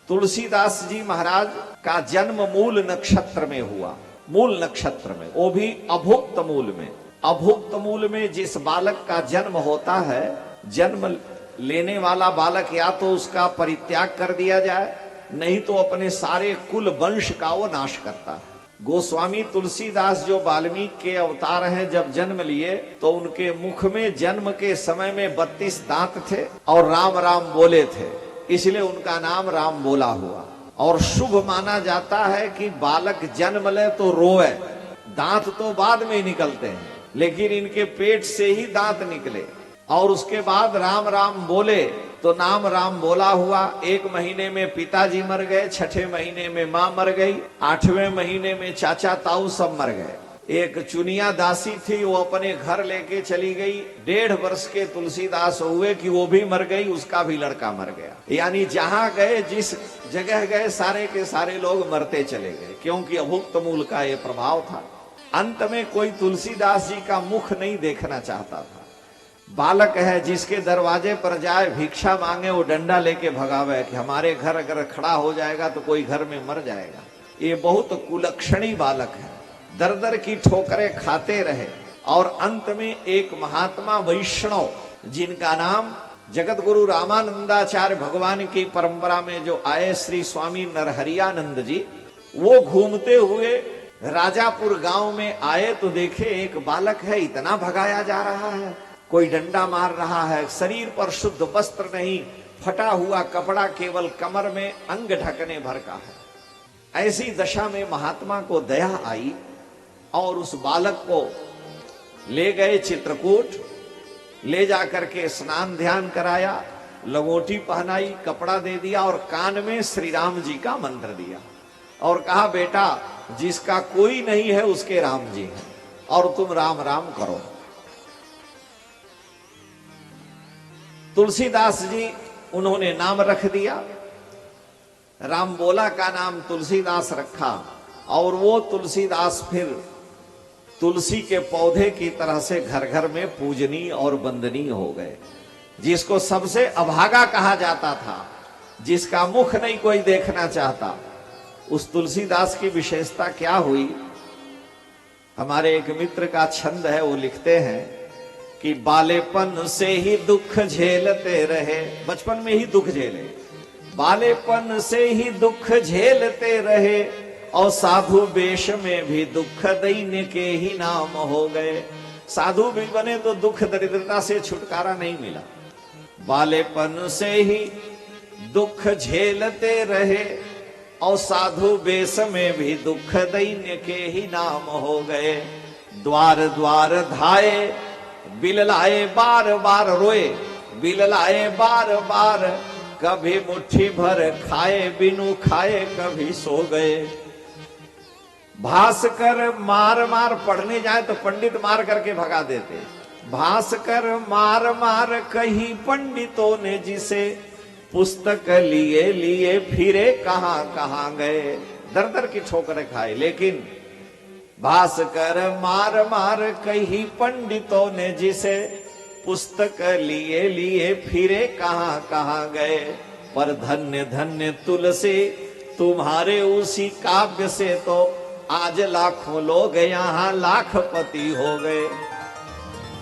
तुलसीदास जी महाराज का जन्म मूल नक्षत्र में हुआ, मूल नक्षत्र में, वो भी अभुक्त मूल में। अभुक्त मूल में जिस बालक का जन्म होता है, जन्म लेने वाला बालक या तो उसका परित्याग कर दिया जाए, नहीं तो अपने सारे कुल वंश का वो नाश करता है। गोस्वामी तुलसीदास जो वाल्मीकि के अवतार हैं, जब जन्म लिए तो उनके मुख में जन्म के समय में 32 दांत थे और राम राम बोले थे, इसलिए उनका नाम राम बोला हुआ। और शुभ माना जाता है कि बालक जन्म ले तो रोए, दांत तो बाद में निकलते हैं, लेकिन इनके पेट से ही दांत निकले और उसके बाद राम राम बोले तो नाम राम बोला हुआ। 1 महीने में पिताजी मर गए, 6ठे महीने में माँ मर गई, 8वें महीने में चाचा ताऊ सब मर गए। एक चुनिया दासी थी, वो अपने घर लेके चली गई। 1.5 वर्ष के तुलसीदास हुए कि वो भी मर गई, उसका भी लड़का मर गया। यानी जहां गए, जिस जगह गए, सारे के सारे लोग मरते चले गए, क्योंकि अभुक्त मूल का ये प्रभाव था। अंत में कोई तुलसीदास जी का मुख नहीं देखना चाहता था। बालक है, जिसके दरवाजे पर जाए भिक्षा मांगे, वो डंडा लेके भगावे कि हमारे घर अगर खड़ा हो जाएगा तो कोई घर में मर जाएगा। ये बहुत कुलक्षणी बालक है, दर दर की ठोकरें खाते रहे। और अंत में एक महात्मा वैष्णव, जिनका नाम जगत गुरु रामानंदाचार्य भगवान की परंपरा में जो आए, श्री स्वामी नरहरियानंद जी, वो घूमते हुए राजापुर गांव में आए तो देखे एक बालक है, इतना भगाया जा रहा है, कोई डंडा मार रहा है, शरीर पर शुद्ध वस्त्र नहीं, फटा हुआ कपड़ा केवल कमर में, अंग ढकने भर का है। ऐसी दशा में महात्मा को दया आई और उस बालक को ले गए चित्रकूट, ले जाकर के स्नान ध्यान कराया, लंगोटी पहनाई, कपड़ा दे दिया और कान में श्री राम जी का मंत्र दिया और कहा, बेटा जिसका कोई नहीं है उसके राम जी हैं और तुम राम राम करो। तुलसीदास जी उन्होंने नाम रख दिया, राम बोला का नाम तुलसीदास रखा। और वो तुलसीदास फिर तुलसी के पौधे की तरह से घर घर में पूजनीय और वंदनीय हो गए। जिसको सबसे अभागा कहा जाता था, जिसका मुख नहीं कोई देखना चाहता, उस तुलसीदास की विशेषता क्या हुई। हमारे एक मित्र का छंद है, वो लिखते हैं कि बालेपन से ही दुख झेलते रहे, बचपन में ही दुख झेले, बालेपन से ही दुख झेलते रहे और साधु वेश में भी दुख दैन्य के ही नाम हो गए। साधु भी बने तो दुख दरिद्रता से छुटकारा नहीं मिला। बालेपन से ही दुख झेलते रहे और साधु वेश में भी दुख दैन्य के ही नाम हो गए। द्वार द्वार धाये बिललाए बार बार रोए, बिललाए बार बार, कभी मुट्ठी भर खाए बिनु खाए कभी सो गए। भास्कर मार मार पढ़ने जाए तो पंडित मार करके भगा देते। भास्कर मार मार कही पंडितों ने जिसे, पुस्तक लिए लिए फिरे कहां कहां गए। दर दर की ठोकरें खाए, लेकिन भास्कर मार मार कही पंडितों ने जिसे, पुस्तक लिए लिए फिरे कहां कहां गए। पर धन्य धन्य तुलसी तुम्हारे उसी काव्य से तो आज लाखों लोग यहाँ लाखपति हो गए।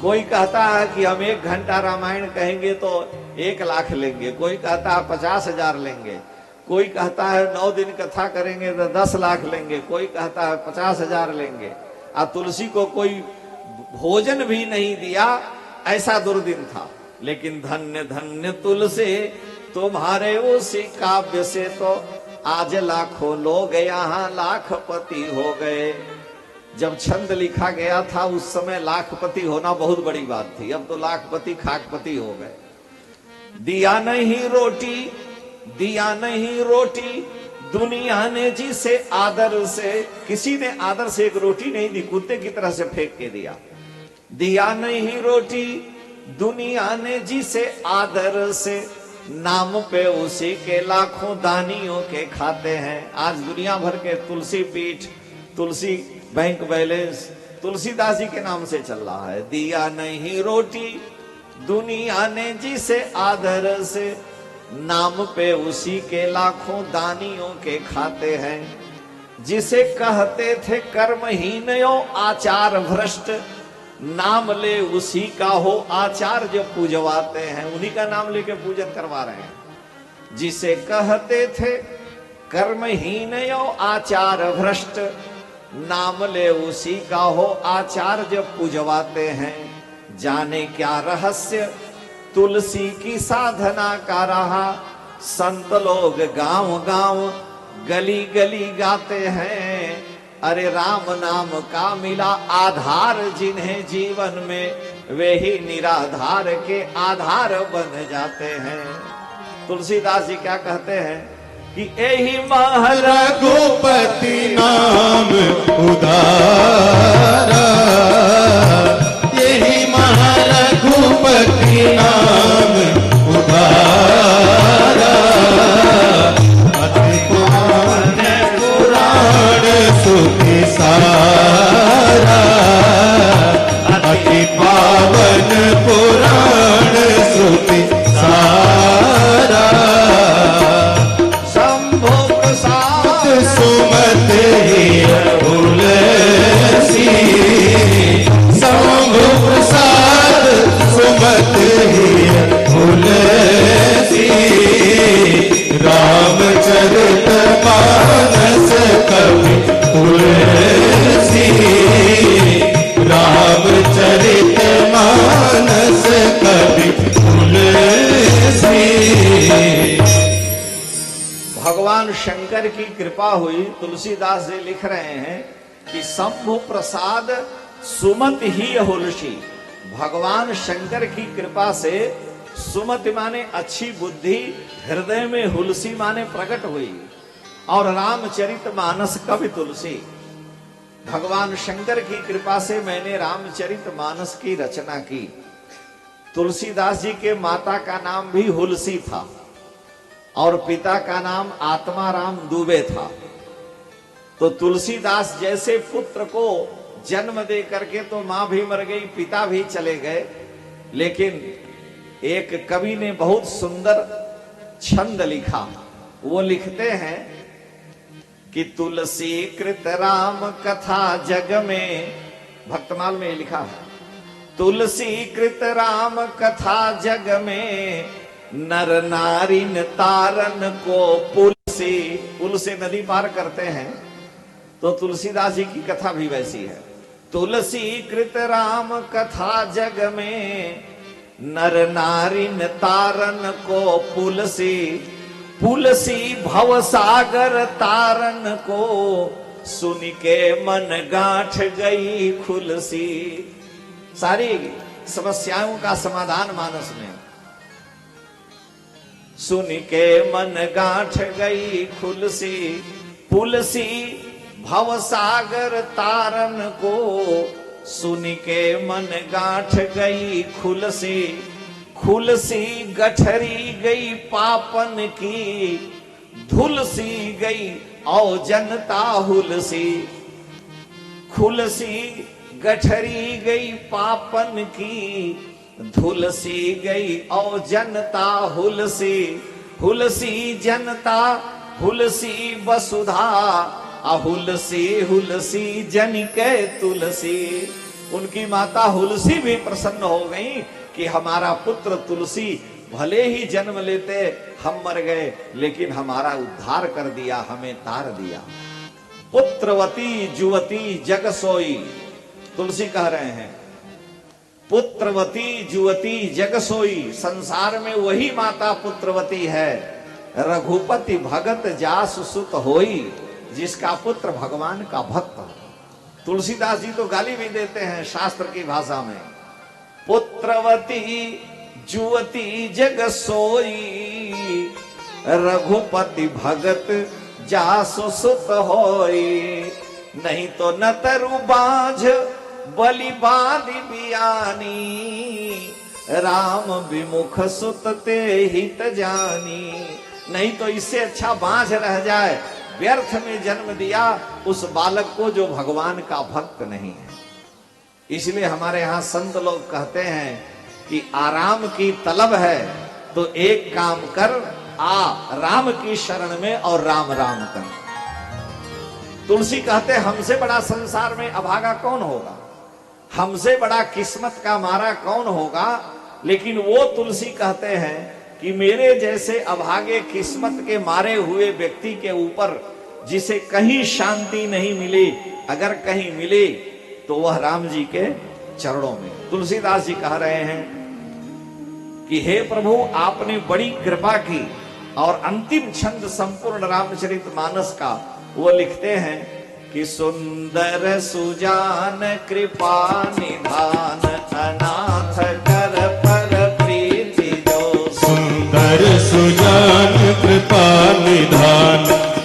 कोई कहता है कि हम 1 घंटा रामायण कहेंगे तो 1 लाख लेंगे, कोई कहता है 50,000 लेंगे, कोई कहता है 9 दिन कथा करेंगे तो 10 लाख लेंगे, कोई कहता है 50,000 लेंगे। और तुलसी को कोई भोजन भी नहीं दिया, ऐसा दुर्दिन था। लेकिन धन्य धन्य तुलसी तुम्हारे उसी काव्य से तो आज लाखों लोग यहाँ लाखपति हो गए। जब छंद लिखा गया था उस समय लाखपति होना बहुत बड़ी बात थी, अब तो लाखपति खाकपति हो गए। दिया नहीं रोटी, दिया नहीं रोटी, दुनिया ने जिसे आदर से, किसी ने आदर से एक रोटी नहीं दी, कुत्ते की तरह से फेंक के दिया। दिया नहीं रोटी, दुनिया ने जिसे आदर से, नाम पे उसी के लाखों दानियों के खाते हैं। आज दुनिया भर के तुलसी पीठ, तुलसी बैंक बैलेंस तुलसीदास जी के नाम से चल रहा है। दिया नहीं रोटी, दुनिया ने जिसे आदर से, नाम पे उसी के लाखों दानियों के खाते हैं। जिसे कहते थे कर्महीन आचार भ्रष्ट, नाम ले उसी का हो आचार्य पूजवाते हैं। उन्हीं का नाम लेके पूजन करवा रहे हैं। जिसे कहते थे कर्महीन आचार भ्रष्ट, नाम ले उसी का हो आचार्य पूजवाते हैं। जाने क्या रहस्य तुलसी की साधना का रहा, संत लोग गांव गांव गली गली गाते हैं। अरे राम नाम का मिला आधार जिन्हें जीवन में, वे ही निराधार के आधार बन जाते हैं। तुलसीदास जी क्या कहते हैं कि यही रघुपति नाम उदारा, यही रघुपति नाम उदारा। अति पुराण सुखी सारा, अति पावन पुराण सुखी सारा। सुमत ही तुलसी, शंभु प्रसाद सुमत ही तुलसी। रामचरित मानस कवि तुलसी, रामचरित मानस कवि तुलसी। भगवान शंकर की कृपा हुई। तुलसीदास जी लिख रहे हैं कि शंभु प्रसाद सुमत ही हुलसी। भगवान शंकर की कृपा से सुमति माने अच्छी बुद्धि, हृदय में हुलसी माने प्रकट हुई, और रामचरित मानस कवि तुलसी। भगवान शंकर की कृपा से मैंने रामचरित मानस की रचना की। तुलसीदास जी के माता का नाम भी हुलसी था और पिता का नाम आत्माराम दुबे था। तो तुलसीदास जैसे पुत्र को जन्म दे करके तो मां भी मर गई, पिता भी चले गए, लेकिन एक कवि ने बहुत सुंदर छंद लिखा। वो लिखते हैं कि तुलसी कृत राम कथा जग में, भक्तमाल में लिखा है, तुलसी कृत राम कथा जग में, नर नारी तारन को पुल से नदी पार करते हैं। तो तुलसीदास जी की कथा भी वैसी है। तुलसी कृत राम कथा जग में, नर नारी तारन को पुलसी। पुलसी भव सागर तारन को, सुन के मन गांठ गई खुलसी। सारी समस्याओं का समाधान मानस में। सुन के मन गांठ गई खुलसी, पुलसी भव सागर तारन को, सुन के मन गांठ गई खुलसी। खुलसी गठरी गई पापन की, धुलसी गई औ जनता हुलसी। खुलसी गठरी गई पापन की, धुलसी गई औ जनता हुलसी। हुलसी जनता हुलसी वसुधा, अहुलसी हुलसी जन के तुलसी। उनकी माता हुलसी भी प्रसन्न हो गई कि हमारा पुत्र तुलसी भले ही जन्म लेते हम मर गए, लेकिन हमारा उद्धार कर दिया, हमें तार दिया। पुत्रवती जुवती जग सोई, तुलसी कह रहे हैं पुत्रवती जुवती जग सोई। संसार में वही माता पुत्रवती है, रघुपति भगत जास सुत होई, जिसका पुत्र भगवान का भक्त हो। तुलसीदास जी तो गाली भी देते हैं शास्त्र की भाषा में, पुत्रवती जुवती जग सोई, रघुपति भगत जासु सुत होई। नहीं तो न तरु बाझ बलि बाली बियानी, राम विमुख सुत ते हित जानी। नहीं तो इससे अच्छा बाझ रह जाए, व्यर्थ में जन्म दिया उस बालक को जो भगवान का भक्त नहीं है। इसलिए हमारे यहाँ संत लोग कहते हैं कि आराम की तलब है तो एक काम कर, आ राम की शरण में और राम राम कर। तुलसी कहते हमसे बड़ा संसार में अभागा कौन होगा, हमसे बड़ा किस्मत का मारा कौन होगा। लेकिन वो तुलसी कहते हैं कि मेरे जैसे अभागे किस्मत के मारे हुए व्यक्ति के ऊपर जिसे कहीं शांति नहीं मिली, अगर कहीं मिले तो वह राम जी के चरणों में। तुलसीदास जी कह रहे हैं कि हे प्रभु आपने बड़ी कृपा की। और अंतिम छंद संपूर्ण रामचरितमानस का वो लिखते हैं कि सुंदर सुजान कृपा निधान अनाथ कर पर प्रीति जो। सुंदर सुजान कृपा निधान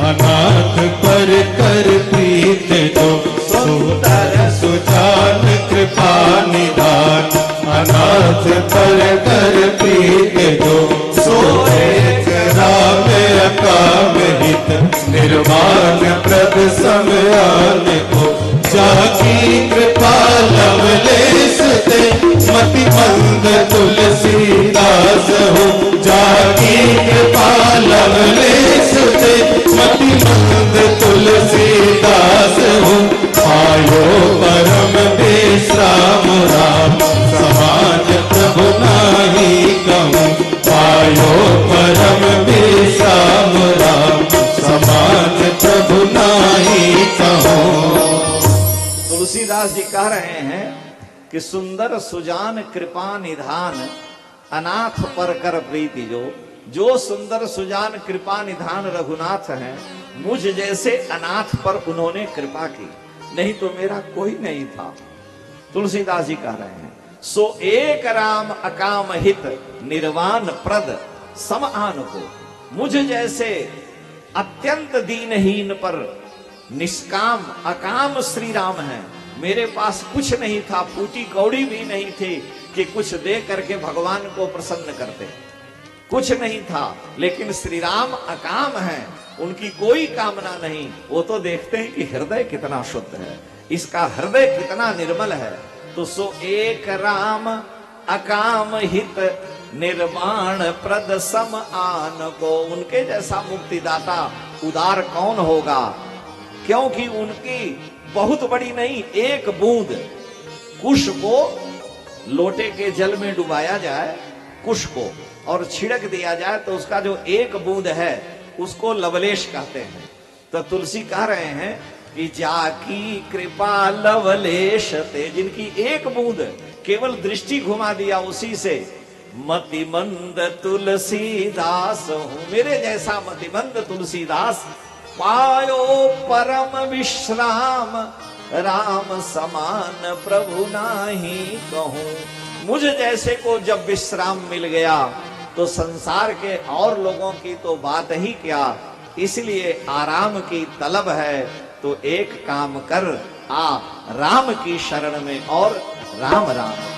अनाथ पर कर प्रीत जो। सुंदर सुजान कृपा निधान अनाथ पर कर प्रीत जो। सो एक राम अकाम हित निर्वाण प्रद समयान को। जाकी कृपा लवलेश ते मति मंद तुलसीदास हो। जाकी कृपा लवलेश ते मति मंद तुलसीदास हो। पायो परम विश्राम राम समान प्रभु नाही कहूँ। पायो परम विश्राम राम समान प्रभु नाही कहूँ। तुलसीदास जी कह रहे हैं कि सुंदर सुजान कृपा निधान अनाथ पर कर प्रीति जो सुंदर सुजान कृपा निधान रघुनाथ हैं, मुझ जैसे अनाथ पर उन्होंने कृपा की, नहीं तो मेरा कोई नहीं था। तुलसीदास जी कह रहे हैं सो एक राम अकाम हित निर्वाण प्रद सम आन को। मुझ जैसे अत्यंत दीनहीन पर निष्काम अकाम श्री राम है। मेरे पास कुछ नहीं था, फूटी कौड़ी भी नहीं थी कि कुछ दे करके भगवान को प्रसन्न करते, कुछ नहीं था। लेकिन श्री राम अकाम है, उनकी कोई कामना नहीं। वो तो देखते हैं कि हृदय कितना शुद्ध है, इसका हृदय कितना निर्मल है। तो सो एक राम अकाम हित निर्वाण प्रद सम आन को। उनके जैसा मुक्तिदाता उदार कौन होगा, क्योंकि उनकी बहुत बड़ी नहीं, एक बूंद कुश को लोटे के जल में डुबाया जाए, कुश को, और छिड़क दिया जाए तो उसका जो एक बूंद है उसको लवलेश कहते हैं। तो तुलसी कह रहे हैं कि जाकी कृपा लवलेश ते, जिनकी एक बूंद केवल दृष्टि घुमा दिया उसी से मतिमंद तुलसीदास हूं। मेरे जैसा मतिमंद तुलसीदास पायो परम विश्राम राम समान प्रभु नाही कहूं। मुझ जैसे को जब विश्राम मिल गया तो संसार के और लोगों की तो बात ही क्या। इसलिए आराम की तलब है तो एक काम कर, आ राम की शरण में और राम राम।